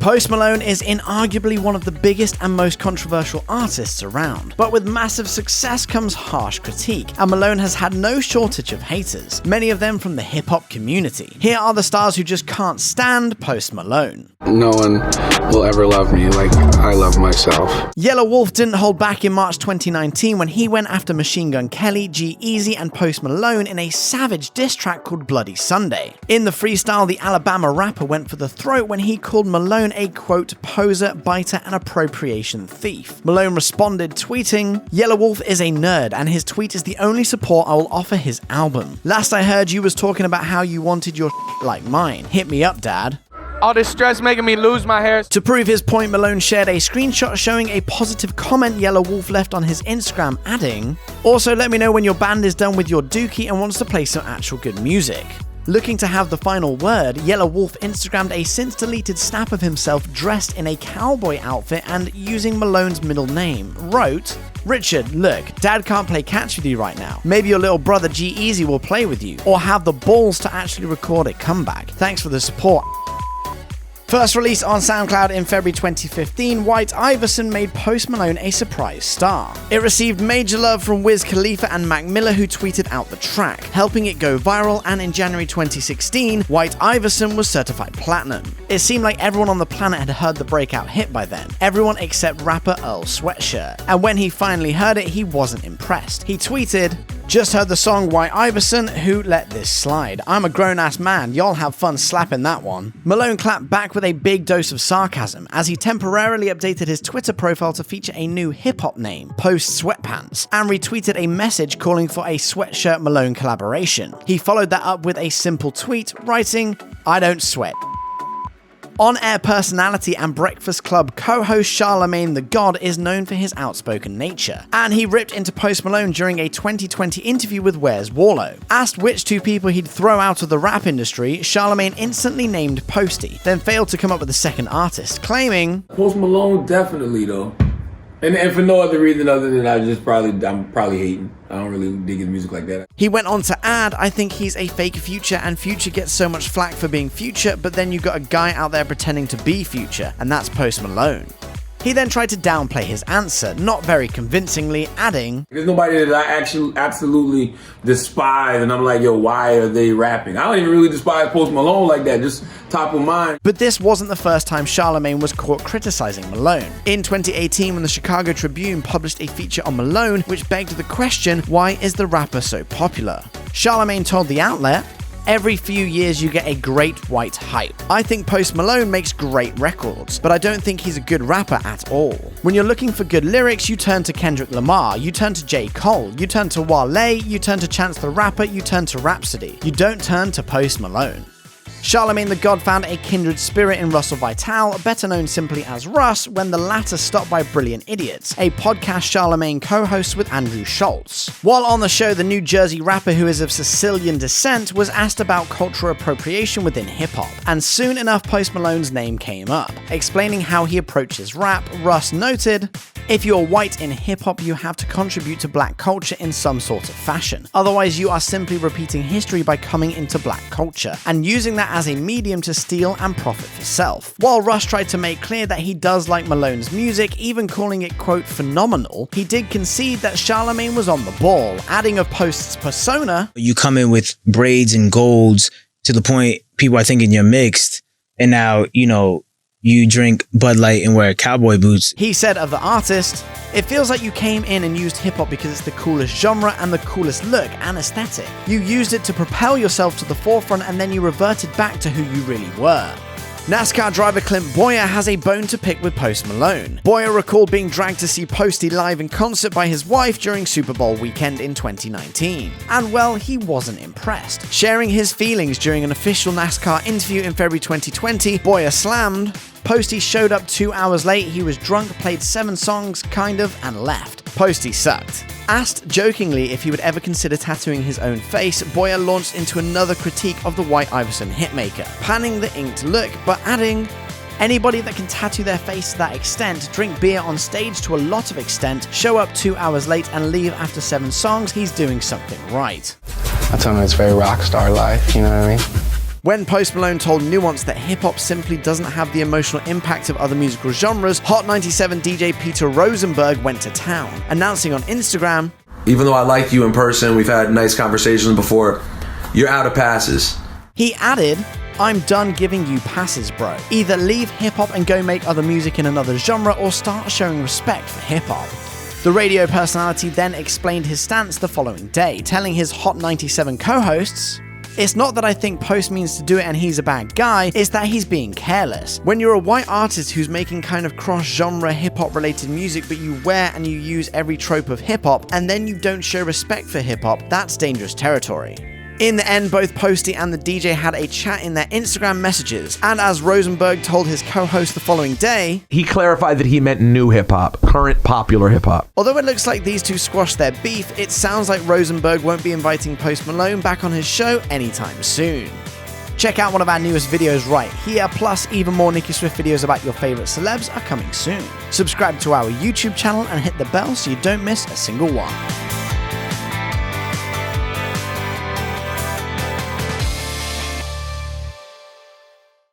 Post Malone is inarguably one of the biggest and most controversial artists around, but with massive success comes harsh critique, and Malone has had no shortage of haters, many of them from the hip-hop community. Here are the stars who just can't stand Post Malone. No one will ever love me like I love myself. YelaWolf didn't hold back in March 2019 when he went after Machine Gun Kelly, G-Eazy, and Post Malone in a savage diss track called Bloody Sunday. In the freestyle, the Alabama rapper went for the throat when he called Malone a quote, poser, biter, and appropriation thief. Malone responded, tweeting, "YelaWolf is a nerd, and his tweet is the only support I will offer his album. Last I heard, you was talking about how you wanted your like mine. Hit me up, dad." All this stress making me lose my hair. To prove his point, Malone shared a screenshot showing a positive comment YelaWolf left on his Instagram, adding, "Also let me know when your band is done with your dookie and wants to play some actual good music." Looking to have the final word, YelaWolf Instagrammed a since-deleted snap of himself dressed in a cowboy outfit and using Malone's middle name, wrote, "Richard, look, dad can't play catch with you right now. Maybe your little brother G-Eazy will play with you, or have the balls to actually record a comeback. Thanks for the support." First released on SoundCloud in February 2015, White Iverson made Post Malone a surprise star. It received major love from Wiz Khalifa and Mac Miller, who tweeted out the track, helping it go viral, and in January 2016, White Iverson was certified platinum. It seemed like everyone on the planet had heard the breakout hit by then, everyone except rapper Earl Sweatshirt, and when he finally heard it, he wasn't impressed. He tweeted, "Just heard the song White Iverson, who let this slide? I'm a grown-ass man, y'all have fun slapping that one." Malone clapped back with a big dose of sarcasm as he temporarily updated his Twitter profile to feature a new hip-hop name, Post Sweatpants, and retweeted a message calling for a Sweatshirt Malone collaboration. He followed that up with a simple tweet, writing, "I don't sweat." On-air personality and Breakfast Club co-host Charlamagne Tha God is known for his outspoken nature, and he ripped into Post Malone during a 2020 interview with Where's Wallow. Asked which two people he'd throw out of the rap industry, Charlamagne instantly named Posty, then failed to come up with a second artist, claiming, Post Malone definitely though. And for no other reason other than I'm probably hating. I don't really dig his music like that. He went on to add, "I think he's a fake Future, and Future gets so much flack for being Future, but then you got a guy out there pretending to be Future, and that's Post Malone." He then tried to downplay his answer, not very convincingly, adding, "There's nobody that I actually absolutely despise, and I'm like, yo, why are they rapping? I don't even really despise Post Malone like that, just top of mind." But this wasn't the first time Charlamagne was caught criticizing Malone. In 2018, when the Chicago Tribune published a feature on Malone, which begged the question, why is the rapper so popular? Charlamagne told the outlet, "Every few years you get a great white hype. I think Post Malone makes great records, but I don't think he's a good rapper at all. When you're looking for good lyrics, you turn to Kendrick Lamar, you turn to J. Cole, you turn to Wale, you turn to Chance the Rapper, you turn to Rhapsody. You don't turn to Post Malone." Charlamagne Tha God found a kindred spirit in Russell Vitale, better known simply as Russ, when the latter stopped by Brilliant Idiots, a podcast Charlamagne co-hosts with Andrew Schultz. While on the show, the New Jersey rapper, who is of Sicilian descent, was asked about cultural appropriation within hip-hop, and soon enough Post Malone's name came up. Explaining how he approaches rap, Russ noted, "If you're white in hip-hop, you have to contribute to black culture in some sort of fashion. Otherwise, you are simply repeating history by coming into black culture, and using that as a medium to steal and profit for self." While Russ tried to make clear that he does like Malone's music, even calling it, quote, phenomenal, he did concede that Charlamagne was on the ball, adding of Post's persona, "You come in with braids and golds to the point people are thinking you're mixed, and now, you drink Bud Light and wear cowboy boots." He said of the artist, "It feels like you came in and used hip-hop because it's the coolest genre and the coolest look and aesthetic. You used it to propel yourself to the forefront, and then you reverted back to who you really were." NASCAR driver Clint Bowyer has a bone to pick with Post Malone. Bowyer recalled being dragged to see Posty live in concert by his wife during Super Bowl weekend in 2019. And well, he wasn't impressed. Sharing his feelings during an official NASCAR interview in February 2020, Bowyer slammed, "Posty showed up 2 hours late, he was drunk, played 7 songs, kind of, and left. Posty sucked." Asked jokingly if he would ever consider tattooing his own face, Bowyer launched into another critique of the White Iverson hitmaker, panning the inked look, but adding, "Anybody that can tattoo their face to that extent, drink beer on stage to a lot of extent, show up 2 hours late and leave after 7 songs, he's doing something right." I tell him it's very rock star life, you know what I mean? When Post Malone told Nuance that hip-hop simply doesn't have the emotional impact of other musical genres, Hot 97 DJ Peter Rosenberg went to town, announcing on Instagram, "Even though I like you in person, we've had nice conversations before, you're out of passes." He added, "I'm done giving you passes, bro. Either leave hip-hop and go make other music in another genre, or start showing respect for hip-hop." The radio personality then explained his stance the following day, telling his Hot 97 co-hosts, "It's not that I think Post means to do it and he's a bad guy, it's that he's being careless. When you're a white artist who's making kind of cross-genre hip-hop related music, but you wear and you use every trope of hip-hop, and then you don't show respect for hip-hop, that's dangerous territory." In the end, both Posty and the DJ had a chat in their Instagram messages, and as Rosenberg told his co-host the following day, he clarified that he meant new hip-hop, current popular hip-hop. Although it looks like these two squashed their beef, it sounds like Rosenberg won't be inviting Post Malone back on his show anytime soon. Check out one of our newest videos right here, plus even more Nicki Swift videos about your favorite celebs are coming soon. Subscribe to our YouTube channel and hit the bell so you don't miss a single one.